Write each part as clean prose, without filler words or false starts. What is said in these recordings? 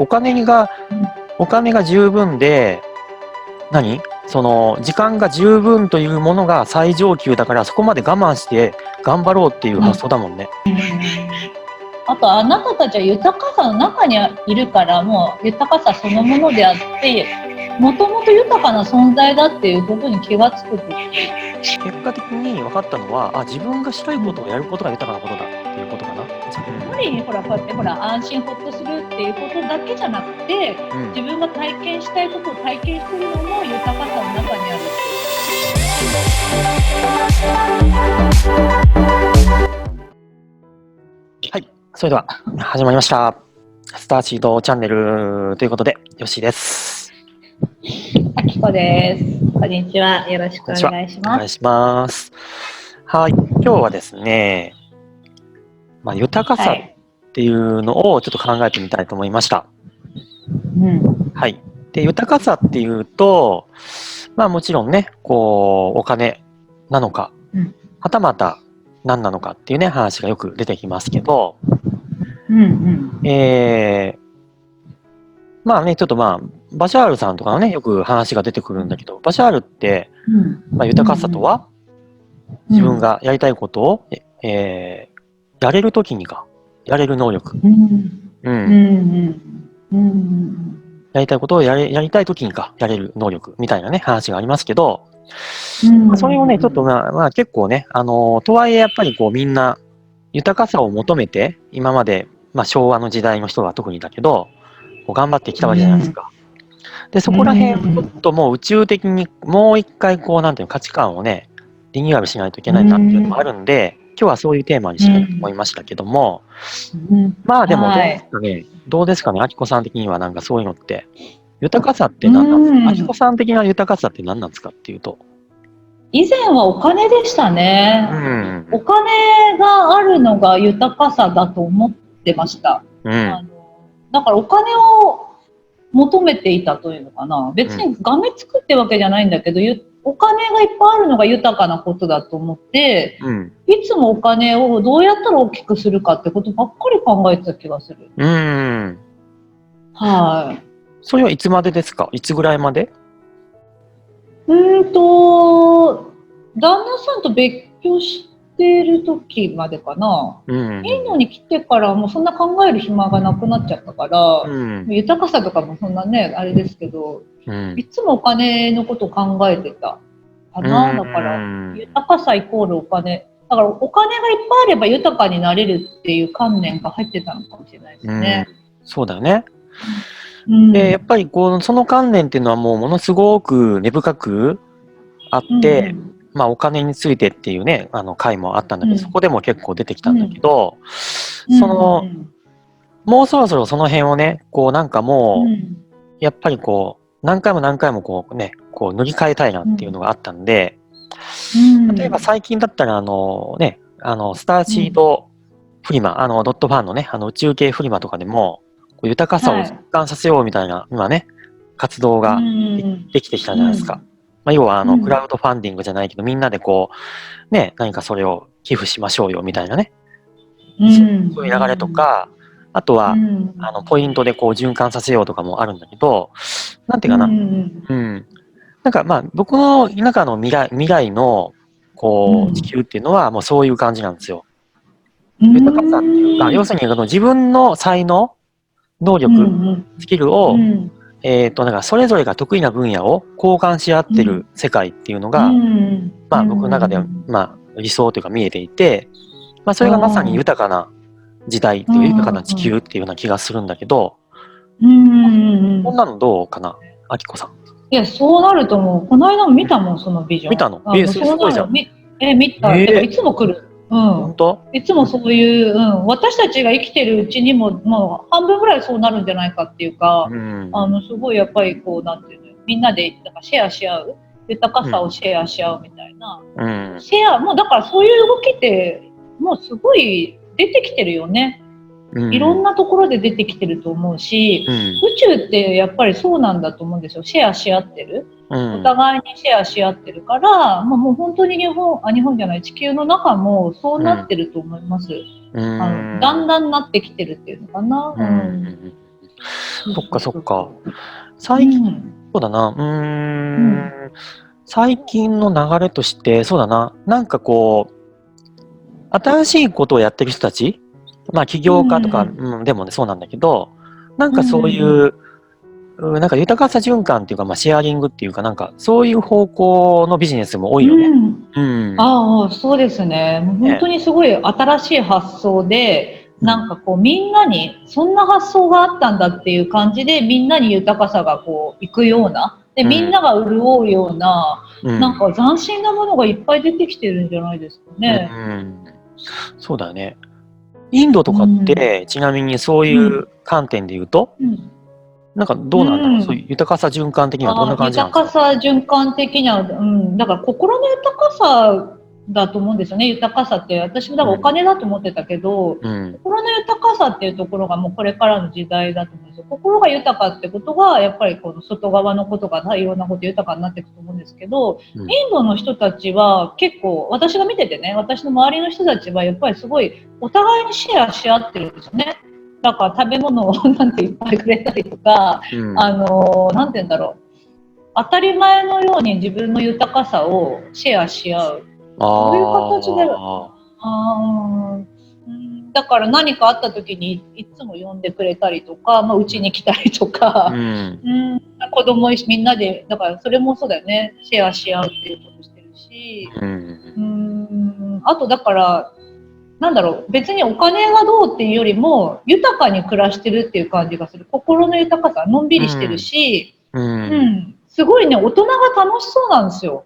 お金が、お金が十分で、その時間が十分というものが最上級だから、そこまで我慢して頑張ろうっていう発想だもんね。あとあなたたちは豊かさの中にいるから、もう豊かさそのものであって、もともと豊かな存在だっていうことに気がつくと、結果的に分かったのは、自分がしたいことをやることが豊かなことだっていうことかな。やっぱりほらこうやってほら安心ほっとするっていうことだけじゃなくて、自分が体験したいことを体験しているのも豊かさの中にある。はい、それでは始まりました。スターシードチャンネルということで、よしです。あきこです。こんにちは。よろしくお願いします。お願いします。はい、今日はですね、豊かさっていうのをちょっと考えてみたいと思いました。はい。で、豊かさっていうと、もちろんね、お金なのか、はたまた何なのかっていうね、話がよく出てきますけど、ちょっとバシャールさんとかのね、よく話が出てくるんだけど、バシャールって、豊かさとは、自分がやりたいことを、やれるときにやれる能力。やりたいことをやりたいときにやれる能力みたいなね、話がありますけど、それをね、ちょっと結構ね、とはいえやっぱりみんな豊かさを求めて、今まで、昭和の時代の人は特にだけど、頑張ってきたわけじゃないですか。で、そこら辺ちょっともう宇宙的にもう一回なんていう価値観をね、リニューアルしないといけないなっていうのもあるんで、今日はそういうテーマにしたいと思いましたけども、でもどうですかね、あきこさん的にはなんかそういうのって、豊かさって何なんですか？あきこさん的な豊かさって何なんですかっていうと。以前はお金でしたね。お金があるのが豊かさだと思ってました。だからお金を求めていたというのかな。別にがめつくってわけじゃないんだけど、お金がいっぱいあるのが豊かなことだと思って、いつもお金をどうやったら大きくするかってことばっかり考えてた気がする。はい。それはいつまでですか？いつぐらいまで？旦那さんと別居してる時までかな。いいのに来てからもうそんな考える暇がなくなっちゃったから、豊かさとかもそんなね、あれですけど、いつもお金のことを考えてたかな。だから、豊かさイコールお金。だからお金がいっぱいあれば豊かになれるっていう観念が入ってたのかもしれないですね。そうだよね。で、やっぱりその観念っていうのはもうものすごく根深くあって、お金についてっていうね、回もあったんだけど、そこでも結構出てきたんだけど、もうそろそろその辺をね、なんかもう、やっぱり何回も何回も塗り替えたいなっていうのがあったんで、例えば最近だったらスターシードフリマ、ドットファンのね、宇宙系フリマとかでも、豊かさを実感させようみたいな、今ね、活動ができてきたじゃないですか。要はクラウドファンディングじゃないけど、みんなで何かそれを寄付しましょうよみたいなね、そういう流れとか、あとは、ポイントで循環させようとかもあるんだけど、なんていうかな、なんか僕の中の未来の地球っていうのはもうそういう感じなんですよ。豊かさっていうか、要するに自分の才能、能力、スキルを、なんかそれぞれが得意な分野を交換し合ってる世界っていうのが、僕の中では、理想というか見えていて、それがまさに豊かな時代っていう、豊かな地球っていうような気がするんだけど、こんなのどうかな、あきこさん。いや、そうなると思う。この間も見たもん、そのビジョン。見たの？すごいじゃん。見た。てかいつも来る。本当？いつもそういう、私たちが生きてるうちにも、もう半分ぐらいそうなるんじゃないかっていうか、すごいやっぱりなんていうの、みんなでなんかシェアし合う、豊かさをシェアし合うみたいな。シェア、もうだからそういう動きって、もうすごい出てきてるよね。いろんなところで出てきてると思うし、宇宙ってやっぱりそうなんだと思うんですよ。シェアし合ってる。お互いにシェアし合ってるから、もう本当に日本じゃない、地球の中もそうなってると思います。だんだんなってきてるっていうのかな。そっかそっか。最近、そうだな、最近の流れとして、そうだな、なんかこう、新しいことをやってる人たち、まあ起業家とか、でもね、そうなんだけど、なんかそういう、なんか豊かさ循環っていうか、まあシェアリングっていうか、なんかそういう方向のビジネスも多いよね。ああ、そうですね。もう本当にすごい新しい発想で、なんかこうみんなにそんな発想があったんだっていう感じでみんなに豊かさがこういくような、でみんなが潤うような、なんか斬新なものがいっぱい出てきてるんじゃないですかね。そうだね。インドとかって、ちなみにそういう観点で言うと、なんかどうなんだろう、そういう豊かさ循環的にはどんな感じなんですか？豊かさ循環的には、だから心の豊かさだと思うんですよね。豊かさって私もだからお金だと思ってたけど、心の豊かさっていうところがもうこれからの時代だと思うんですよ。心が豊かってことがやっぱりこの外側のことがいろんなこと豊かになっていくと思うんですけど、インドの人たちは結構私が見ててね、私の周りの人たちはやっぱりすごいお互いにシェアし合ってるんですよね。だから食べ物をなんていっぱいくれたりとか、なんて言うんだろう。当たり前のように自分の豊かさをシェアし合う。そういう形で、だから何かあった時にいつも呼んでくれたりとか、まあ、家に来たりとか、子供みんなで、だからそれもそうだよね。シェアし合うっていうことしてるし、あとだから、なんだろう、別にお金がどうっていうよりも豊かに暮らしてるっていう感じがする。心の豊かさ、のんびりしてるし、すごいね、大人が楽しそうなんですよ。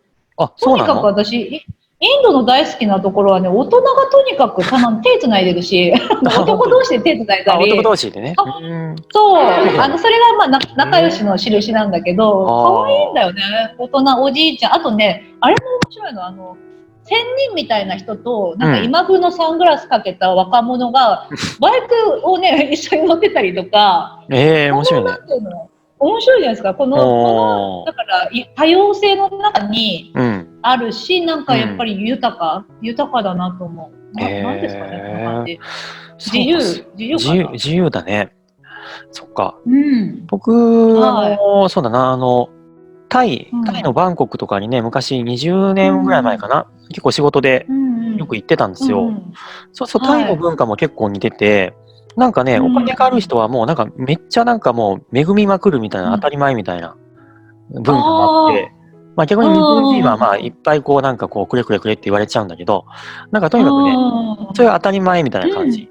とにかく私、インドの大好きなところはね、大人がとにかく手つないでるし、男同士で手つないだり。男同士でね。そう、それがまあ仲良しの印なんだけど、可愛いんだよね。大人、おじいちゃん。あとね、あれも面白いの、仙人みたいな人と、なんか今風のサングラスかけた若者が、バイクをね、一緒に乗ってたりとか、面白いね。面白いじゃないですか。このだから多様性の中にあるし、なんかやっぱり豊かだなと思う。なんですかね、この感じ。自由だね。そっか。僕も、そうだな、タイのバンコクとかにね、昔20年ぐらい前かな、結構仕事でよく行ってたんですよ。そうそう、タイの文化も結構似てて、なんかね、お金がある人はもうなんかめっちゃなんかもう恵みまくるみたいな、当たり前みたいな文化があって、まあ逆に日本人はまあいっぱいこうなんかこうくれくれくれって言われちゃうんだけど、なんかとにかくね、それは当たり前みたいな感じ。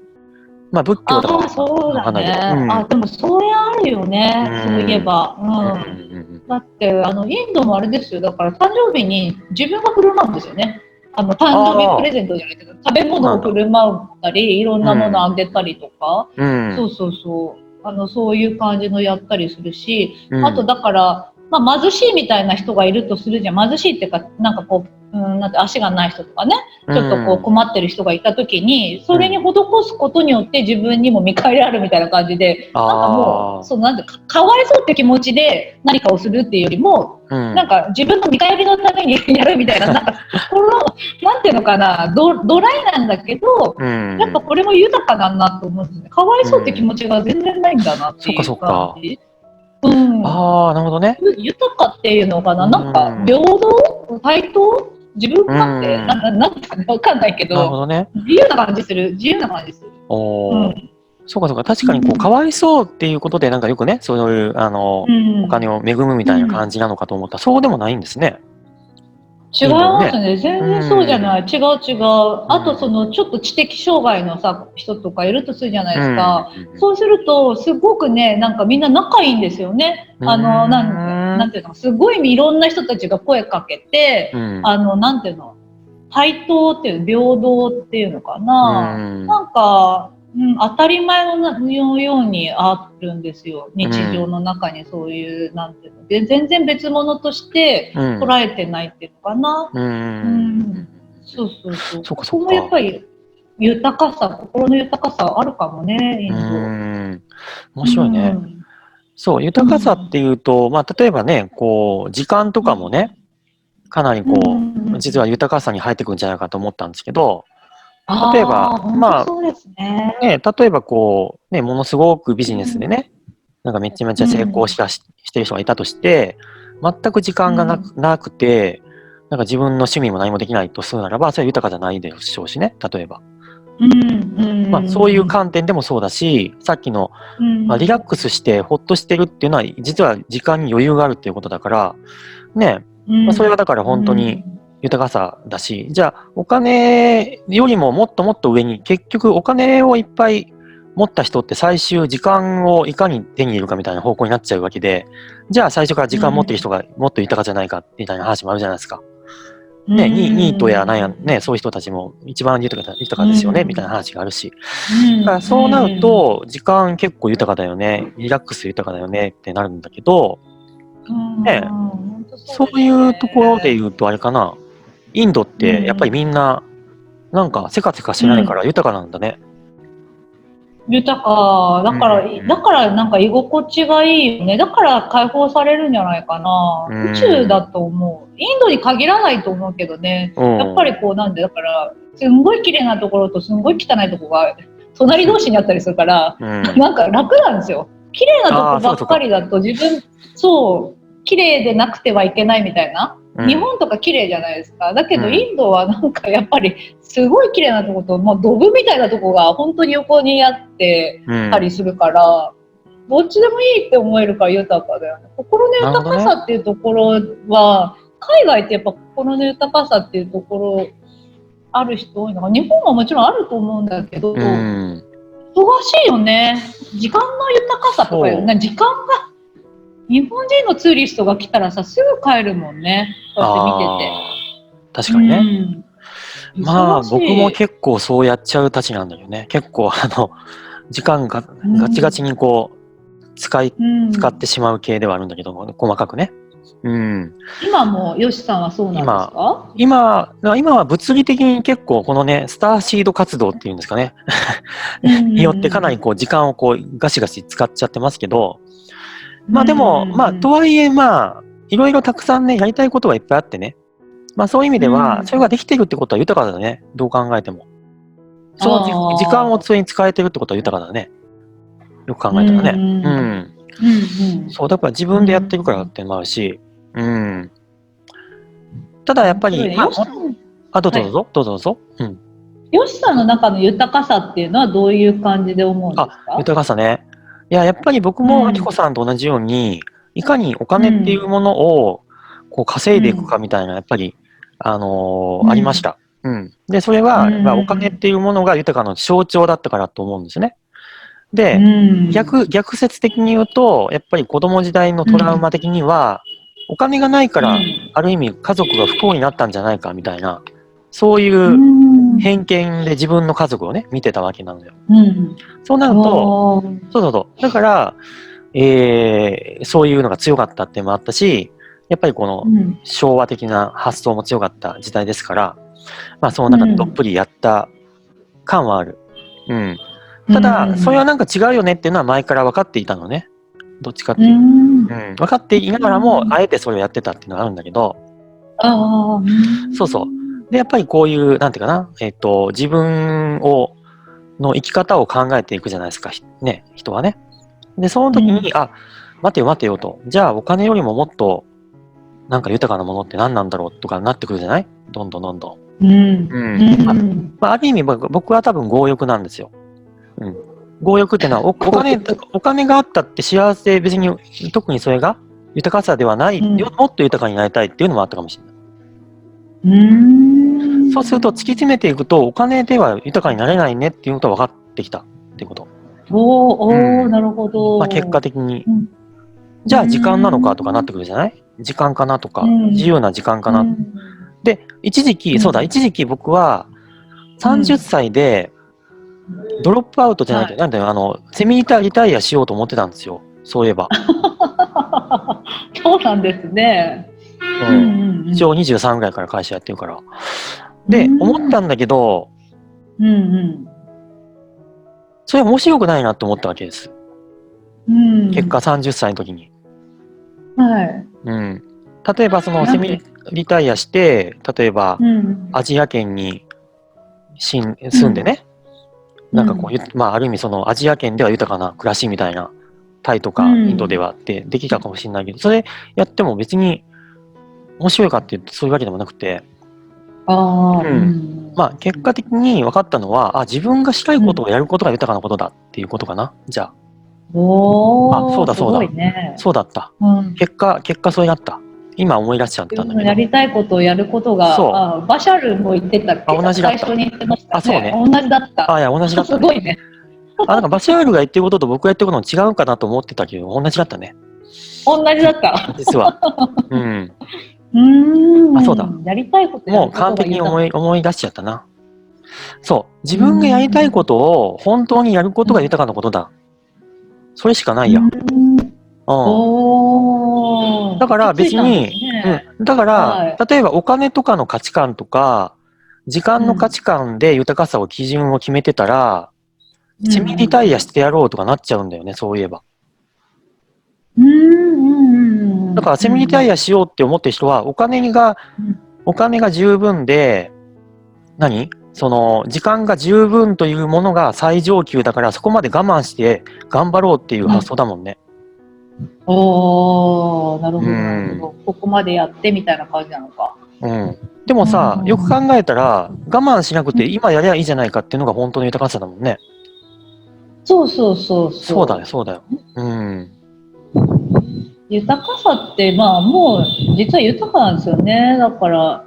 まあ仏教とかわかんないけど。でもそれあるよね、そういえば。だってインドもあれですよ、だから誕生日に自分が振る舞うんですよね。誕生日プレゼントじゃないけど、食べ物を振る舞ったり、いろんなものあげたりとか、そうそうそう、そういう感じのやったりするし、あとだから、まあ、貧しいみたいな人がいるとするじゃん。貧しいっていうか、なんかこう、なんて足がない人とかね、ちょっとこう困ってる人がいた時に、それに施すことによって自分にも見返りあるみたいな感じで、なんかもう、なんてかわいそうって気持ちで何かをするっていうよりも、なんか自分の見返りのためにやるみたいな、なんかなんていうのかな、ドライなんだけど、やっぱこれも豊かだなと思うんですね。かわいそうって気持ちが全然ないんだなっていう感じ。ああ、なるほどね。豊かっていうのかな、なんか平等、対等、自分勝手、なんかわかんないけど、なるほどね。自由な感じする。そうかそうか、確かにこうかわいそうっていうことでなんかよくね、そういうお金を恵むみたいな感じなのかと思ったら、そうでもないんですね。違いますね。全然そうじゃない。違う。あと、ちょっと知的障害の人とかいるとするじゃないですか。そうすると、すごくね、なんかみんな仲いいんですよね。なんていうの、すごいいろんな人たちが声かけて、なんていうの、対等っていう、平等っていうのかな。なんか、当たり前のようにあるんですよ。日常の中にそういう、なんていうので、全然別物として捉えてないっていうのかな。そう。そこもやっぱり豊かさ、心の豊かさあるかもね、インド。面白いね。そう、豊かさっていうと、まあ例えばね、こう時間とかもね、かなりこう実は豊かさに入ってくるんじゃないかと思ったんですけど。例えば、まあ、例えばこう、ね、ものすごくビジネスでね、なんかめちゃめちゃ成功してる人がいたとして、全く時間がなくて、なんか自分の趣味も何もできないとするならば、それは豊かじゃないでしょうしね、例えば。まあ、そういう観点でもそうだし、さっきの、まあ、リラックスしてほっとしてるっていうのは、実は時間に余裕があるっていうことだから、ね、まあ、それはだから本当に豊かさだし、じゃあお金よりももっともっと上に、結局お金をいっぱい持った人って最終時間をいかに手に入れるかみたいな方向になっちゃうわけで、じゃあ最初から時間持ってる人がもっと豊かじゃないかみたいな話もあるじゃないですか。ね、ニートやなんやね、そういう人たちも一番豊かですよね、みたいな話があるし。だからそうなると、時間結構豊かだよね、リラックス豊かだよねってなるんだけど、ね、そういうところで言うとあれかな、インドってやっぱりみんな、なんかせかせかしないから豊かなんだね。豊かだからなんか居心地がいいよね。だから解放されるんじゃないかな。宇宙だと思う。インドに限らないと思うけどね。やっぱりこうなんでだからすんごい綺麗なところとすんごい汚いところが隣同士にあったりするから、なんか楽なんですよ。綺麗なとこばっかりだと自分そう綺麗でなくてはいけないみたいな。日本とか綺麗じゃないですか。だけどインドはなんかやっぱりすごい綺麗なとこと、まあ、ドブみたいなとこが本当に横にあってたりするから、どっちでもいいって思えるから豊かだよね。心の豊かさっていうところは、海外ってやっぱ心の豊かさっていうところある人多いのか、日本はもちろんあると思うんだけど、忙しいよね。時間の豊かさとかよね。時間が日本人のツーリストが来たらさ、すぐ帰るもんね。こうやって見てて。確かにね。まあ僕も結構そうやっちゃうたちなんだよね。結構時間がガチガチにこう使ってしまう系ではあるんだけど、細かくね。今もヨシさんはそうなんですか？今は物理的に結構このね、スターシード活動っていうんですかね。によってかなりこう時間をこうガシガシ使っちゃってますけど、まあでも、まあとはいえまあ、いろいろたくさんね、やりたいことはいっぱいあってね。まあそういう意味では、それができてるってことは豊かだね。どう考えても。その時間をそれに使えてるってことは豊かだね。よく考えたらね。そう、だから自分でやってるからってのもあるし、ただやっぱり、どうぞ。ヨシさんの中の豊かさっていうのはどういう感じで思うんですか？豊かさね。いや、やっぱり僕もあきこさんと同じように、いかにお金っていうものをこう稼いでいくかみたいな、やっぱり、ありました。で、それは、お金っていうものが豊かな象徴だったからと思うんですね。で、逆説的に言うと、やっぱり子供時代のトラウマ的には、お金がないから、ある意味家族が不幸になったんじゃないかみたいな、そういう偏見で自分の家族をね、見てたわけなのよ。そうなると、だから、そういうのが強かったっていうのもあったし、やっぱりこの昭和的な発想も強かった時代ですから、まあその中でどっぷりやった感はある。ただ、それはなんか違うよねっていうのは前から分かっていたのね。どっちかっていう。分かっていながらも、あえてそれをやってたっていうのがあるんだけど、で、やっぱりこういう、なんていうかな、自分の生き方を考えていくじゃないですか、ね、人はね。で、その時に、待てよと。じゃあお金よりももっと、なんか豊かなものって何なんだろうとかなってくるじゃない？どんどん。ある意味僕は多分強欲なんですよ。強欲っていうのはお金があったって幸せ、別に特にそれが豊かさではない、もっと豊かになりたいっていうのもあったかもしれない。そうすると突き詰めていくと、お金では豊かになれないねっていうことが分かってきたっていうこと。なるほど。まあ結果的に。じゃあ時間なのかとかなってくるじゃない？時間かなとか、自由な時間かな。で、一時期僕は30歳でドロップアウトじゃないけど、なんだよ、セミリタイアしようと思ってたんですよ。そういえば。そうなんですね。一応23ぐらいから会社やってるから。で、思ったんだけど、それ面白くないなと思ったわけです。結果30歳の時に。例えばそのセミリタイアして、例えばアジア圏に住んでね、なんかこう、まあある意味そのアジア圏では豊かな暮らしみたいなタイとかインドではってできたかもしれないけど、それやっても別に面白いかっていうとそういうわけでもなくて、まあ結果的に分かったのは、自分がしたいことをやることが豊かなことだっていうことかな、じゃあ。そうだそうだ。そうだった。結果それだった。今思い出しちゃったんだけど。やりたいことをやることが、バシャルも言ってたっけ？同じだった。最初に言ってましたね。そうね。同じだった。いや、同じだった、すごいね。なんかバシャールが言ってることと僕が言ってることも違うかなと思ってたけど、同じだったね。同じだった。実は。そうだ。やりたいこともう完璧に思い出しちゃったな。そう。自分がやりたいことを本当にやることが豊かなことだ。それしかないや。だから別に、だから、例えばお金とかの価値観とか、時間の価値観で豊かさを基準を決めてたら、セミリタイヤしてやろうとかなっちゃうんだよね、そういえば。だからセミリタイヤしようって思ってる人は、お金が十分で、その時間が十分というものが最上級だから、そこまで我慢して頑張ろうっていう発想だもんね。なるほど、なるほど。ここまでやってみたいな感じなのか。でもさ、よく考えたら、我慢しなくて今やりゃいいじゃないかっていうのが本当の豊かさだもんね。そうだよ、そうだよ。豊かさって、もう、実は豊かなんですよね。だから、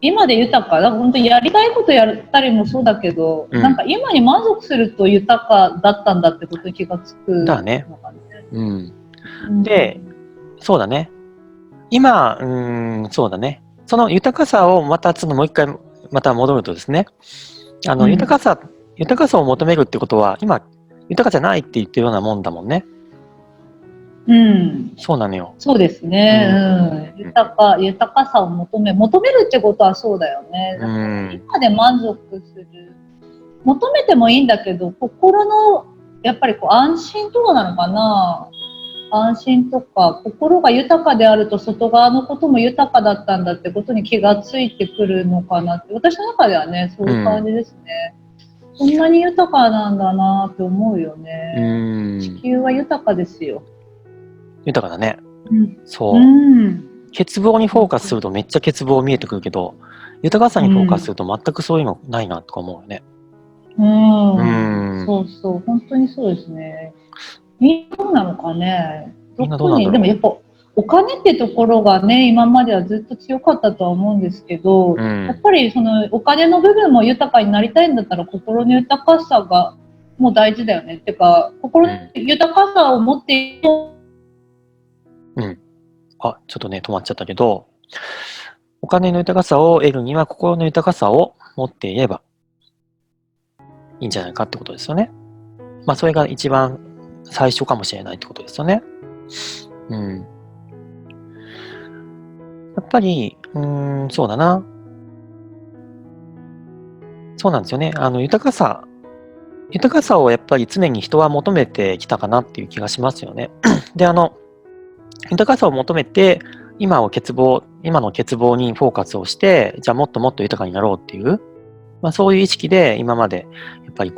今で豊か、だから本当にやりたいことやったりもそうだけど、なんか今に満足すると豊かだったんだってことに気がつく。だね。で、そうだね。今、そうだね。その豊かさをまたもう一回また戻るとですね、豊かさを求めるってことは、今、豊かじゃないって言ってるようなもんだもんね。そうなのよ。そうですね。豊かさを求めるってことはそうだよね。今で満足する。求めてもいいんだけど、心の、やっぱり安心とかなのかな。安心とか、心が豊かであると外側のことも豊かだったんだってことに気がついてくるのかなって、私の中ではね、そういう感じですね。こんなに豊かなんだなって思うよね。地球は豊かですよ。豊かだね。そう。欠乏にフォーカスするとめっちゃ欠乏見えてくるけど、豊かさにフォーカスすると全くそういうのないなとか思うよね。そうそう、本当にそうですね。みんなどうなのかね。みんなどうなんだろう。でもやっぱお金ってところがね、今まではずっと強かったとは思うんですけど、やっぱりそのお金の部分も豊かになりたいんだったら心の豊かさがもう大事だよね。っていうか、心の豊かさを持っていると、ちょっとね、止まっちゃったけど、お金の豊かさを得るには心の豊かさを持っていればいいんじゃないかってことですよね。それが一番最初かもしれないってことですよね。やっぱり、そうだな。そうなんですよね。豊かさをやっぱり常に人は求めてきたかなっていう気がしますよね。で、豊かさを求めて、今の欠乏にフォーカスをして、じゃあもっともっと豊かになろうっていう、そういう意識で今まで、やっぱり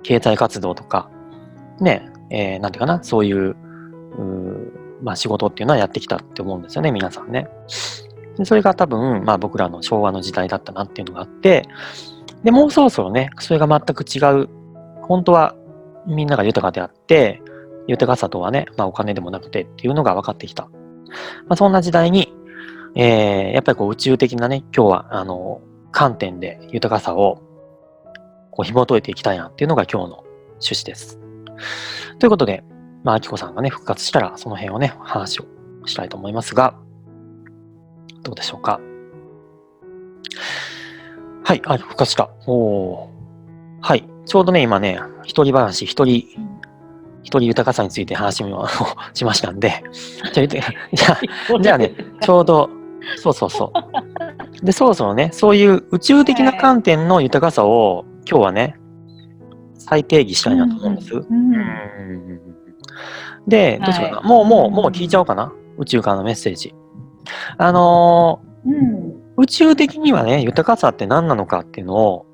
経済活動とか、ね、なんていうかな、そういう、仕事っていうのはやってきたって思うんですよね、皆さんね。でそれが多分、僕らの昭和の時代だったなっていうのがあって、で、もうそろそろね、それが全く違う、本当はみんなが豊かであって、豊かさとはね、お金でもなくてっていうのが分かってきた。そんな時代に、やっぱり宇宙的なね、今日は、観点で豊かさを紐解いていきたいなっていうのが今日の趣旨です。ということで、あきこさんがね、復活したら、その辺をね、話をしたいと思いますが、どうでしょうか。はい、復活した。はい、ちょうどね、今ね、一人豊かさについて話をしましたんで、じゃあね、ちょうど、そうで、そろそろね、そういう宇宙的な観点の豊かさを今日はね、再定義したいなと思うんです。で、どうしようかな。もう聞いちゃおうかな。宇宙からのメッセージ。宇宙的にはね、豊かさって何なのかっていうのを、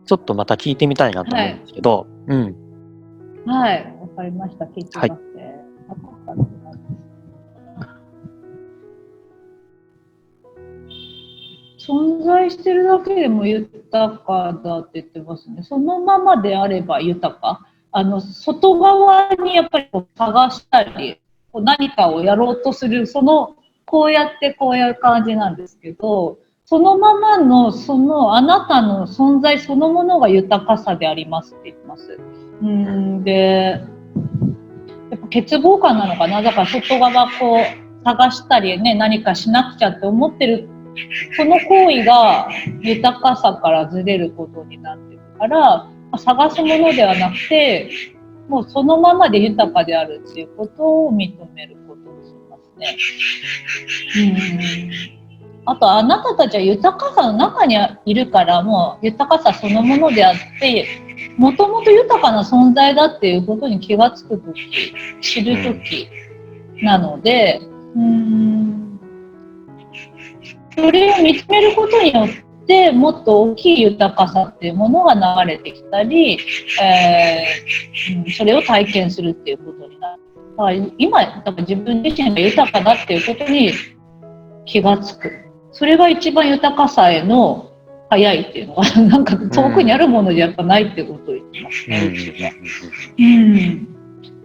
ちょっとまた聞いてみたいなと思うんですけど、はい、わかりました。聞いてますね。存在してるだけでも豊かだって言ってますね。そのままであれば豊か。外側にやっぱりこう探したり、こう何かをやろうとする、こうやってこういう感じなんですけど、そのままの、あなたの存在そのものが豊かさでありますって言ってます。で、やっぱ欠乏感なのかな。だから外側こう探したりね、何かしなくちゃって思ってる、その行為が豊かさからずれることになってるから、探すものではなくて、もうそのままで豊かであるっていうことを認めることにしますね。あと、あなたたちは豊かさの中にいるから、もう豊かさそのものであって、もともと豊かな存在だっていうことに気がつくとき、知るときなので、それを認めることによって、もっと大きい豊かさっていうものが流れてきたり、それを体験するっていうことになる。だから今、だから自分自身が豊かだっていうことに気がつく。それが一番豊かさへの早いっていうのは、なんか遠くにあるものじゃやっぱないってことを言ってますね。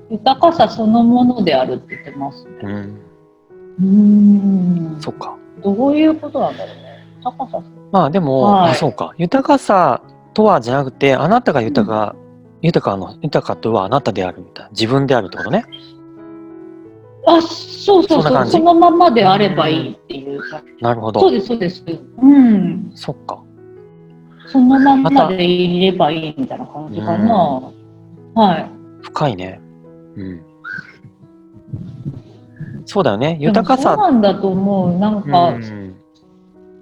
豊かさそのものであるって言ってますね。そっか。どういうことなんだろうね。豊かさ。まあでも、そうか。豊かさとはじゃなくて、あなたが豊かとはあなたであるみたいな。自分であるってことね。そう。そのままであればいいっていうか。なるほど。そうです、そうです。そっか。そのままでいればいいみたいな感じかな。はい。深いね。そうだよね。豊かさ。そうなんだと思う。なんか、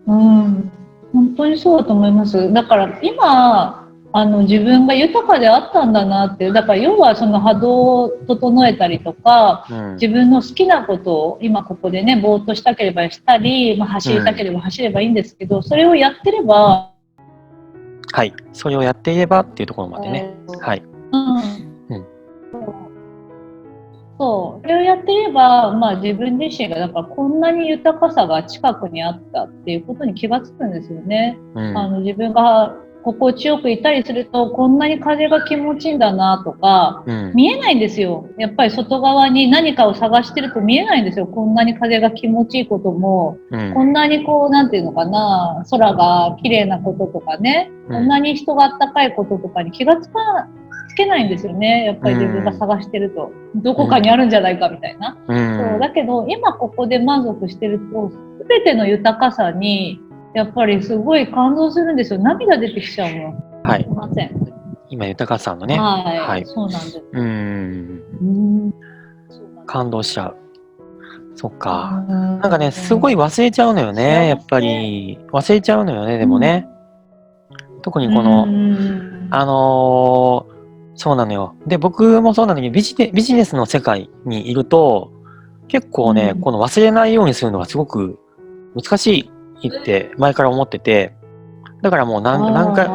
本当にそうだと思います。だから今、自分が豊かであったんだなって、だから要はその波動を整えたりとか、自分の好きなことを今ここでね、ぼーっとしたければしたり、走りたければ走ればいいんですけど、それをやってれば、はい、それをやっていればっていうところまでね。はい。そう、それをやっていれば、自分自身がだからこんなに豊かさが近くにあったっていうことに気がつくんですよね。自分が心地よくいたりすると、こんなに風が気持ちいいんだなとか、見えないんですよ。やっぱり外側に何かを探してると見えないんですよ。こんなに風が気持ちいいことも、こんなにこう、なんていうのかな、空が綺麗なこととかね、こんなに人が温かいこととかに気がつけないんですよね。やっぱり自分が探してると。どこかにあるんじゃないかみたいな。そうだけど、今ここで満足してると、すべての豊かさに、やっぱりすごい感動するんですよ。涙出てきちゃうもん。はい。すいません。今豊かさのね。はい。そうなんです。感動しちゃう。そっか。なんかね、すごい忘れちゃうのよね。やっぱり忘れちゃうのよね。でもね。特にこのそうなのよ。で、僕もそうなのにビジネスの世界にいると結構ね、この忘れないようにするのがすごく難しいって前から思ってて、だからもう何回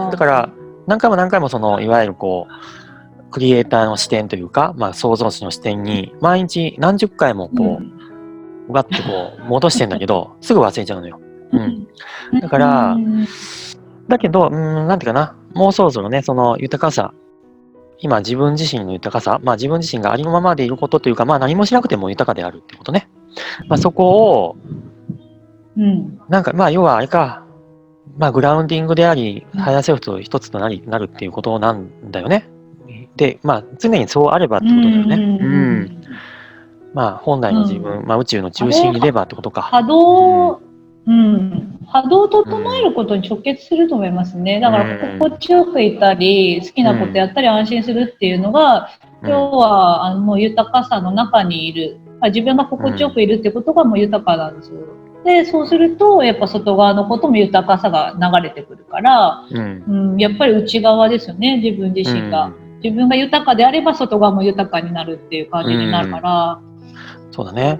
もそのいわゆるこうクリエイターの視点というか、創造主の視点に毎日何十回もこうガッとこう戻してんだけど、すぐ忘れちゃうのよ。だからだけどなんていうかな、もうそろそろね、その豊かさ、今自分自身の豊かさ、自分自身がありのままでいることというか、何もしなくても豊かであるってことね。そこをなんか要はあれか、グラウンディングであり、ハイヤーセルフと一つとなるっていうことなんだよね。で、常にそうあればってことだよね。本来の自分、宇宙の中心にいればってことか。波動を整えることに直結すると思いますね。だから心地よくいたり、好きなことやったり安心するっていうのが、要はもう豊かさの中にいる。自分が心地よくいるってことがもう豊かなんですよ。で、そうすると、やっぱ外側のことも豊かさが流れてくるから、やっぱり内側ですよね、自分自身が。自分が豊かであれば外側も豊かになるっていう感じになるから。そうだね。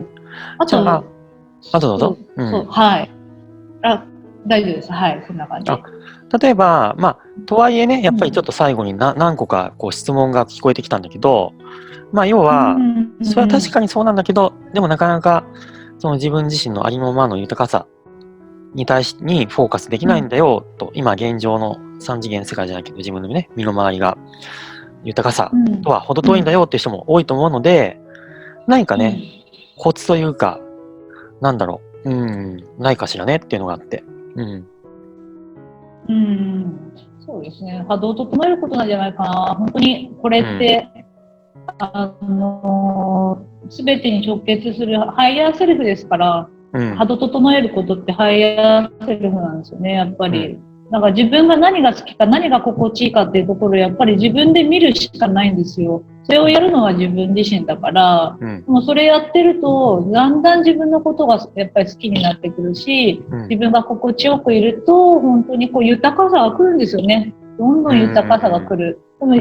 あと、どうぞ。はい。大丈夫です。はい、そんな感じ。例えば、とはいえね、やっぱりちょっと最後に何個かこう質問が聞こえてきたんだけど、要は、それは確かにそうなんだけど、でもなかなか、その自分自身のありのままの豊かさにフォーカスできないんだよと、今現状の3次元世界じゃないけど自分のね、身の回りが豊かさとは程遠いんだよっていう人も多いと思うので、何かね、コツというか、なんだろう、ないかしらねっていうのがあって。そうですね。波動を整えることなんじゃないかな。本当にこれって、すべてに直結するハイヤーセルフですから、波動を整えることってハイヤーセルフなんですよね、やっぱり。だから自分が何が好きか、何が心地いいかっていうところをやっぱり自分で見るしかないんですよ。それをやるのは自分自身だから、もうそれやってると、だんだん自分のことがやっぱり好きになってくるし、自分が心地よくいると、本当にこう豊かさが来るんですよね。どんどん豊かさが来る。でも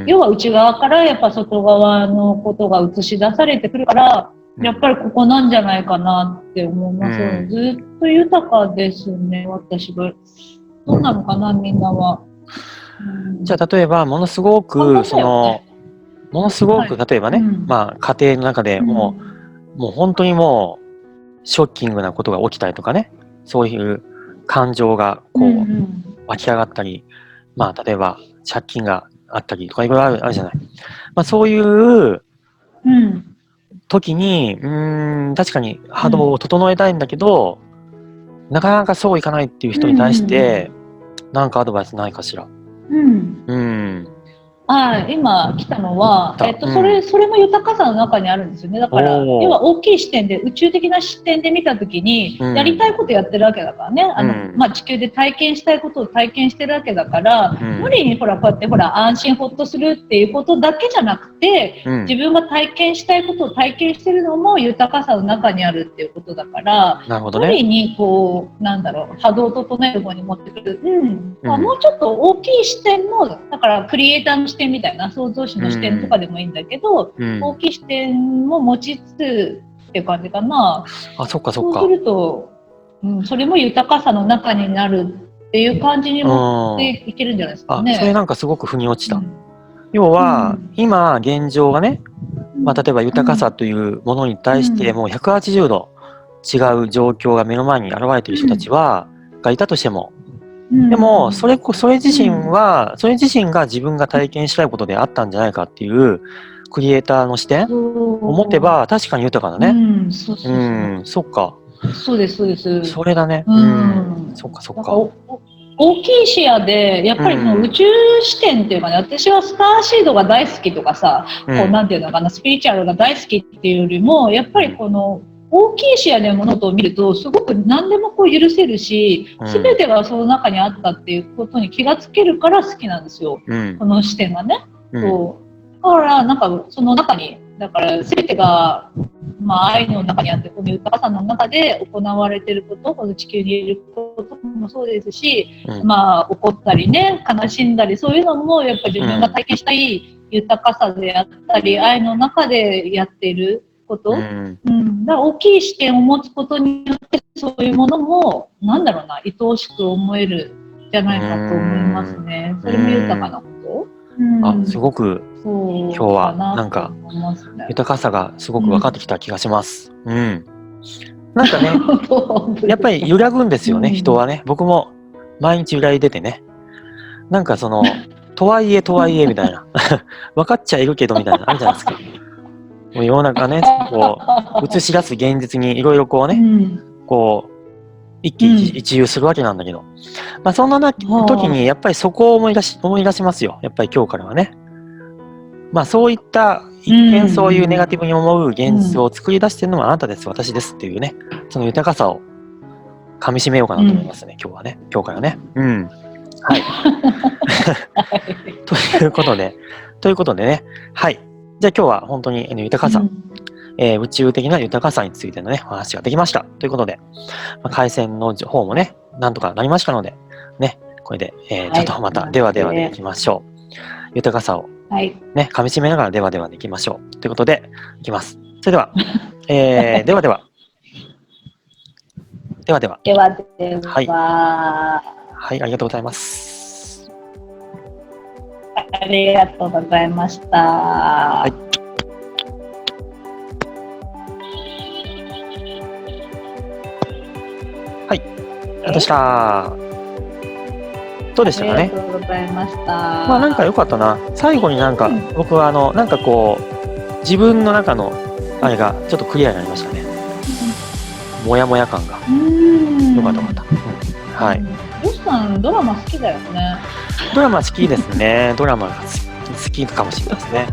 要は内側からやっぱ外側のことが映し出されてくるから、やっぱりここなんじゃないかなって思います。ずっと豊かですね、私は。どうなのかな、みんなは。じゃあ例えばものすごく例えばね、まあ家庭の中でもう本当にもうショッキングなことが起きたりとかね、そういう感情がこう湧き上がったり、まあ例えば借金があったりとかいろいろあるじゃない。まあそういう時に確かに波動を整えたいんだけど、なかなかそういかないっていう人に対して何かアドバイスないかしら。今来たのは、それも豊かさの中にあるんですよね。だから、要は大きい視点で、宇宙的な視点で見たときに、やりたいことやってるわけだからね。地球で体験したいことを体験してるわけだから、無理にこうやって安心ほっとするっていうことだけじゃなくて、自分が体験したいことを体験してるのも豊かさの中にあるっていうことだから、無理にこう、波動を整える方に持ってくる。もうちょっと大きい視点も、だからクリエイターの視点みたいな創造主の視点とかでもいいんだけど、大きい視点も持ちつつっていう感じかな。そっか。そうすると、それも豊かさの中になるっていう感じに持っていけるんじゃないですかね。それなんかすごく腑に落ちた。要は、今現状がね、例えば豊かさというものに対してもう180度違う状況が目の前に現れている人たちがいたとしても、でもそれ自身が自分が体験したいことであったんじゃないかっていうクリエイターの視点を持てば確かに豊かだね。そっか。そうですそうです。それだね。そっか。大きい視野でやっぱり宇宙視点っていうかね、私はスターシードが大好きとかさ、なんていうのかな、スピリチュアルが大好きっていうよりも、やっぱりこの大きい視野で物事を見るとすごく何でもこう許せるし、全てがその中にあったっていうことに気がつけるから好きなんですよ、この視点がね。だからその中にだから全てが、愛の中にあって、この豊かさの中で行われていること、この地球にいることもそうですし、怒ったりね、悲しんだり、そういうのもやっぱり自分が体験したい豊かさであったり、愛の中でやっていること、だから大きい視点を持つことによって、そういうものも愛おしく思えるんじゃないかと思いますね。それも豊かなこと。すごく今日はなんか豊かさがすごく分かってきた気がします。なんかね、やっぱり揺らぐんですよね、人はね。僕も毎日揺らいでてね。なんかとはいえみたいな。分かっちゃいるけどみたいなのあるじゃないですか。もう世の中ね、こう、映し出す現実にいろいろこうね、こう、一喜一憂するわけなんだけど。そんな時に、やっぱりそこを思い出しますよ。やっぱり今日からはね。そういった、一見そういうネガティブに思う現実を作り出してるのはあなたです、私ですっていうね、その豊かさを噛み締めようかなと思いますね、今日からね。はい。ということでね、はい。じゃあ今日は本当に豊かさ、宇宙的な豊かさについてのね、お話ができました。ということで、回線の方もね、なんとかなりましたので、ね、これで、ちょっとまた、ではでいきましょう。豊かさを、ね、噛み締めながらではでいきましょう。ということで、いきます。それでは、ではでは。はい、ありがとうございます。ありがとうございました。はい。はい。がとうございました。どうでしたかね。ありがとうございました。まあなんか良かったな。最後になんか、僕はなんかこう、自分の中のあれがちょっとクリアになりましたね。もやもや感が。よかったよかった。はい。よしさん、ドラマ好きだよね。ドラマ好きですね。ドラマが好きかもしれないですね。